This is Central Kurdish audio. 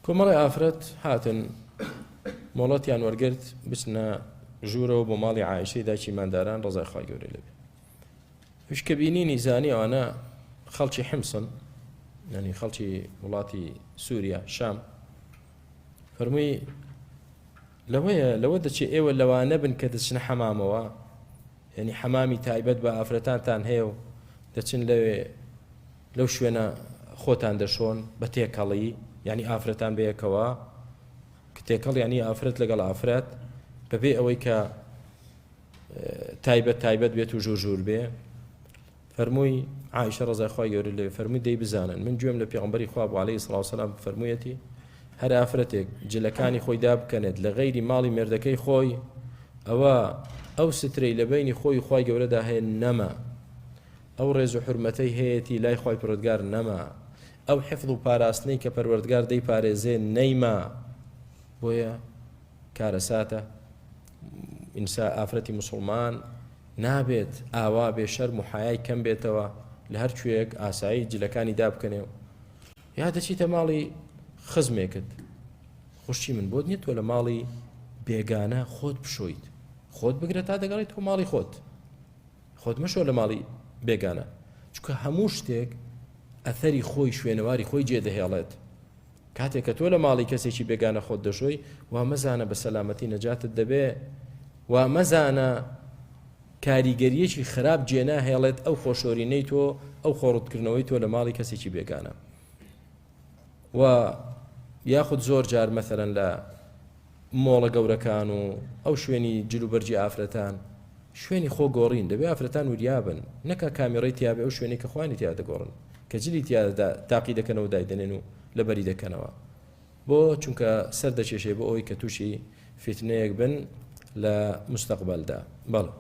کۆمەڵی ئافرەت هاتن مۆڵەتیان وەرگرت بچنە ژوورەوە بۆ ماڵی عایشەی دایکی مانداران ڕەزای خوای گەورەی لەبێ. هیچ کە بینینی زانی ئەوانە خەڵکی حمسن، یعنی خەڵکی وڵاتی سووریا شام، فەرمووی لەوە دەچێ ئێوە لەوانە بن کە دەچنە حەمامەوە، یعنی حەمامی تایبەت بە ئافرەتانتان هەیە و دەچن لەو شوێنە خۆتان دەشۆن بە تێکەڵی، یعنی ئافرەتان بەیەکەوە کە تێکەڵ یعنی ئافرەت لەگەڵ ئافرەت بەبێ ئەوەی کە تایبەت بێت و ژوور بێ. فەرمووی عایشە ڕەزای خوای گەورەی لێ فەرمووی دەی بزانن من گوێم لە پێغەمبەری خوا بوو عەلەیهی سڵاو وسەلام فەرموویەتی هەر ئافرەتێک جلەکانی خۆی دابکەنێت لە غەیری ماڵی مێردەکەی خۆی ئەو سترەی لە بینی خۆی خوای گەورەدا هەیە نەما، ئەو ڕێز و حورمەتەی هەیەی لای خوای پەروەردگار نەما، ئەو حفظ و پاراستنەی کە پەروەردگار دەی پارێزێ نەیما. بۆیە کارەساتە ئافرەتی موسڵمان نابێت ئاوا بێ شەرم و حایای کەم بێتەوە لە هەر کوێیەک ئاسایی جلەکانی دابکەنێ. یا دەچیتە ماڵی خزمێکت، خوشتی من بۆت نییە تۆ لە ماڵی بێگانە خۆت بشۆیت، خۆت بگرێت تا دەگەڕیت تۆ ماڵی خۆت مەشۆ لە ماڵی بێگانە، چونکە هەموو شتێک ئەثەری خۆی شوێنەواری خۆی جێدەهێڵێت. کاتێک کە تۆ لە ماڵی کەسێکی بێگانە خۆت دەشۆی وا مەزانە بە سەلامەتی نەجاتت دەبێ، وا مەزانە کاریگەریەکی خراپ جێنا هێڵێت ئەو خۆشۆرینەی تۆ ئەو خۆڕوتکردنەوەی تۆ لە ماڵی کەسێکی بێگانە. و یاخود زۆر جار مەثەلەن لە مۆڵە گەورەکان و ئەو شوێنی جلوبەرجی ئافرەتان شوێنی خۆ گۆڕین دەبێ ئافرەتان وریابن، نەکە کامێڕەی تیاابێ ئەو شوێنی کە خوانی تیا دەگۆڕن کە جلی تیادا تاقی دەکەنەوە دایدنێن و لەبەری دەکەنەوە، بۆ چونکە سەر دەچێشێ بۆ ئەوی کە تووشی فتنەیەک بن لە مستەقبەلدا. بەڵێ